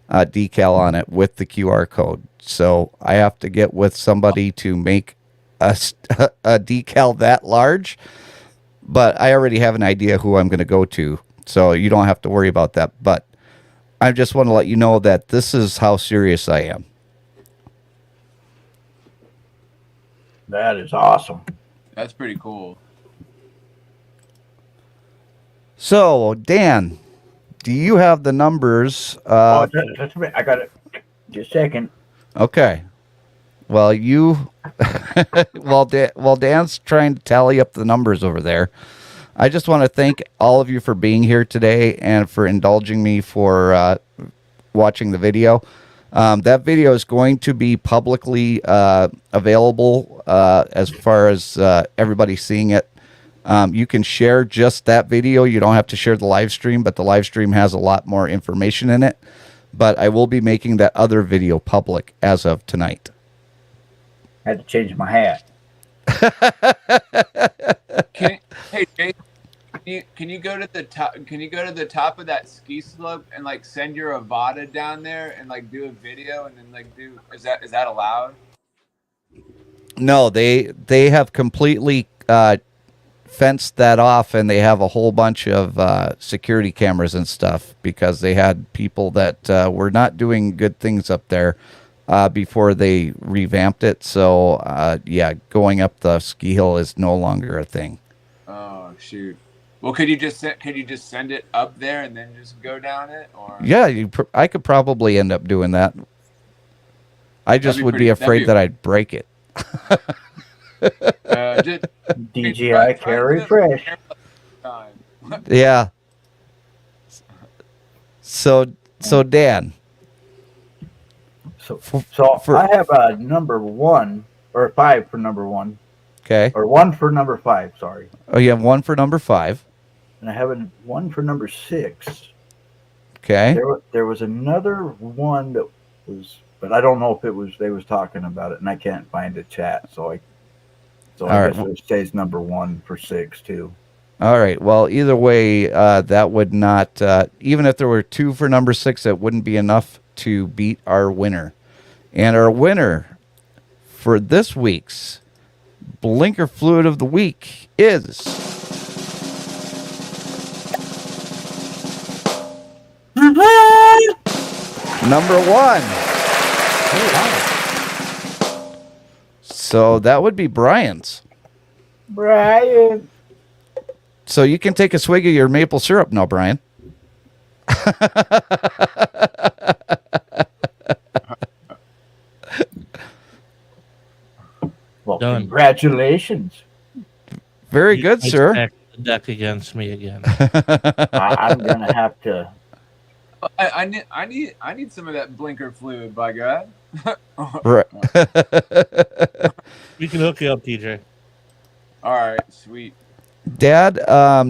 decal on it with the QR code. So I have to get with somebody to make a decal that large, but I already have an idea who I'm going to go to, so you don't have to worry about that. But I just want to let you know that this is how serious I am. That is awesome. That's pretty cool. So, Dan, do you have the numbers? That's right. I got it. Just a second. Okay. Well, while Dan's trying to tally up the numbers over there, I just want to thank all of you for being here today and for indulging me for watching the video. That video is going to be publicly available as far as everybody seeing it. You can share just that video. You don't have to share the live stream, but the live stream has a lot more information in it. But I will be making that other video public as of tonight. I had to change my hat. Hey, Jay, can can you go to the top? Can you go to the top of that ski slope and like send your Avata down there and like do a video and then like do? Is that allowed? No, they have completely fenced that off, and they have a whole bunch of security cameras and stuff because they had people that were not doing good things up there before they revamped it. So yeah, going up the ski hill is no longer a thing. Oh shoot! Well, could you just send it up there and then just go down it? Or Yeah, I could probably end up doing that. I just would be afraid that I'd break it. Just, DJI carry fresh. Yeah. So Dan. So I have a number 1 or 5 for number 1. Okay. Or 1 for number 5. Sorry. Oh, you have 1 for number 5. And I have 1 for number 6. Okay. There was another one that was, but I don't know if it was they was talking about it, and I can't find a chat, so I guess it says number 1 for 6 too. All right. Well, either way, that would not even if there were 2 for number 6, it wouldn't be enough to beat our winner. And our winner for this week's Blinker Fluid of the Week is number 1. So that would be Brian's. Brian. So you can take a swig of your maple syrup now, Brian. Well, Done. Congratulations. Very good, You sir. stacked the deck against me again. I'm gonna have to. I need some of that blinker fluid, by God. Right. We can hook you up, TJ. All right, sweet. Dad,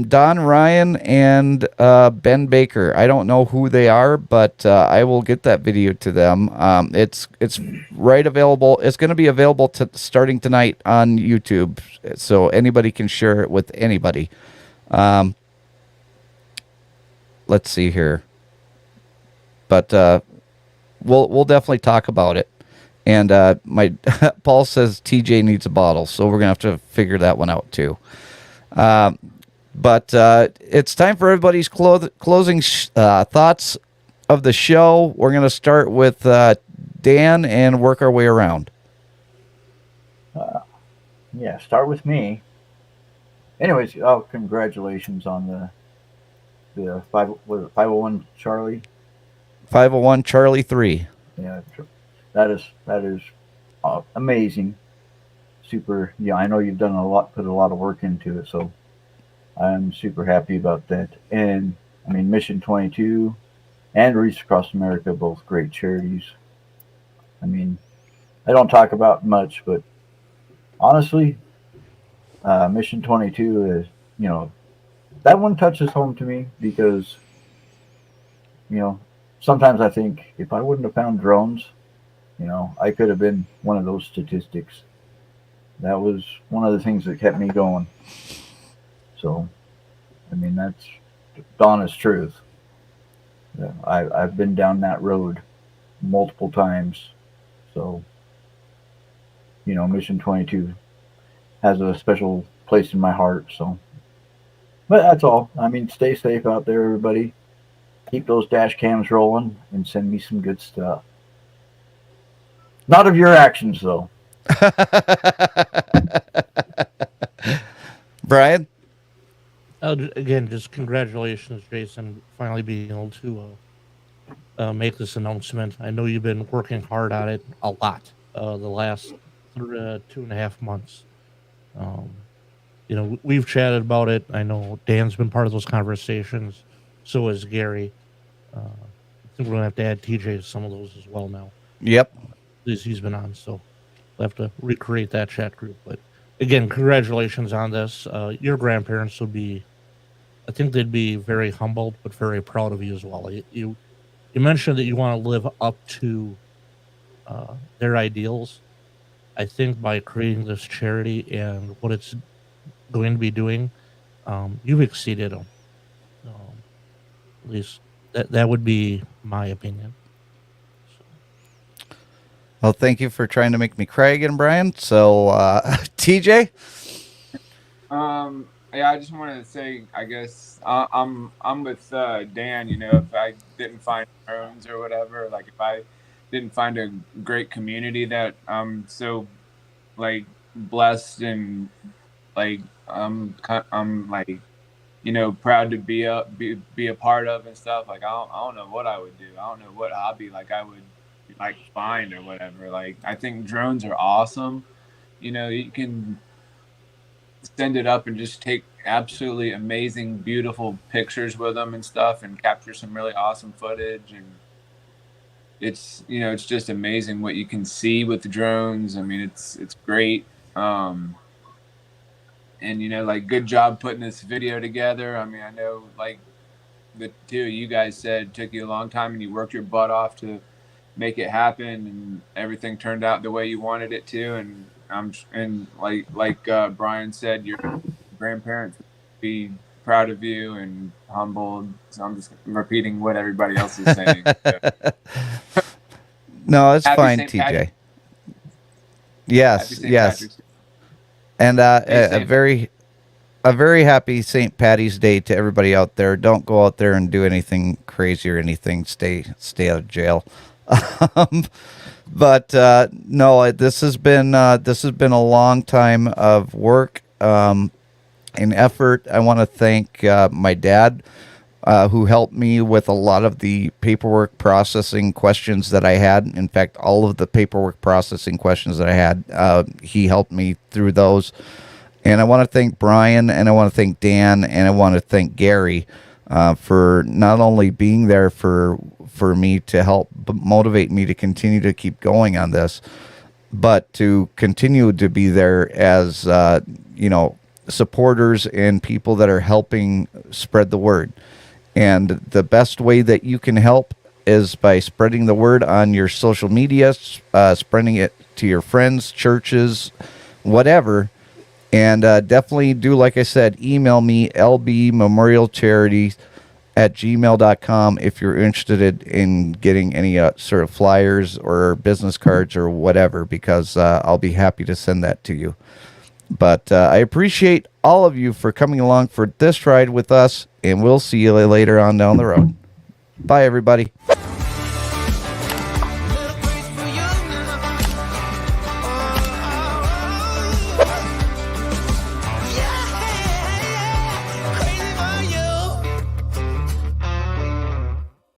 Don Ryan and Ben Baker. I don't know who they are, but I will get that video to them. It's right available. It's going to be available starting tonight on YouTube, so anybody can share it with anybody. Let's see here, but we'll definitely talk about it. And my Paul says TJ needs a bottle, so we're gonna have to figure that one out too. But it's time for everybody's closing thoughts of the show. We're going to start with Dan and work our way around. Yeah, start with me. Anyways, congratulations on the 501 Charlie. 501 Charlie 3. Yeah, that is amazing. Super. Yeah, I know you've done put a lot of work into it, so I'm super happy about that. And I mean, Mission 22 and Reach Across America, both great charities. I mean, I don't talk about much, but honestly, Mission 22 is, that one touches home to me because, sometimes I think if I wouldn't have found drones, I could have been one of those statistics. That was one of the things that kept me going. So, I mean, that's the honest truth. Yeah, I've been down that road multiple times. So, Mission 22 has a special place in my heart. So, but that's all. I mean, stay safe out there, everybody. Keep those dash cams rolling and send me some good stuff. Not of your actions, though. Brian? Again, just congratulations, Jason, finally being able to make this announcement. I know you've been working hard on it a lot the last 2.5 months. We've chatted about it. I know Dan's been part of those conversations. So is Gary. I think we're going to have to add TJ to some of those as well now. Yep. He's been on, so we'll have to recreate that chat group. But again, congratulations on this. Your grandparents would be, I think they'd be very humbled, but very proud of you as well. You mentioned that you want to live up to their ideals. I think by creating this charity and what it's going to be doing, you've exceeded them. At least that would be my opinion. Well, thank you for trying to make me cry again, Brian. So, TJ? Yeah, I just wanted to say, I guess I'm with Dan. You know, if I didn't find drones or whatever, like if I didn't find a great community that I'm so like blessed and like I'm like, you know, proud to be a part of and stuff. Like I don't know what I would do. I don't know what hobby like I would like find or whatever. Like I think drones are awesome. You know, you can send it up and just take absolutely amazing, beautiful pictures with them and stuff, and capture some really awesome footage. And it's, you know, it's just amazing what you can see with the drones. I mean, it's great. And you know, like, good job putting this video together. I mean, I know like the two of you guys said it took you a long time and you worked your butt off to make it happen, and everything turned out the way you wanted it to. And like Brian said, your grandparents would be proud of you and humbled. So I'm just repeating what everybody else is saying. So. No, it's Happy fine, St. TJ. Patrick. Yes, Happy St. yes. Patrick's Day. And Stay safe. a very happy St. Patty's Day to everybody out there. Don't go out there and do anything crazy or anything. Stay out of jail. But no, this has been a long time of work and effort. I want to thank my dad, who helped me with a lot of the paperwork processing questions that I had. In fact, all of the paperwork processing questions that I had, he helped me through those. And I want to thank Brian, and I want to thank Dan, and I want to thank Gary for not only being there for me to help motivate me to continue to keep going on this, but to continue to be there as supporters and people that are helping spread the word. And the best way that you can help is by spreading the word on your social media, spreading it to your friends, churches, whatever. And definitely do, like I said, email me, lbmemorialcharities@gmail.com if you're interested in getting any sort of flyers or business cards or whatever, because I'll be happy to send that to you. But I appreciate all of you for coming along for this ride with us, and we'll see you later on down the road. Bye, everybody.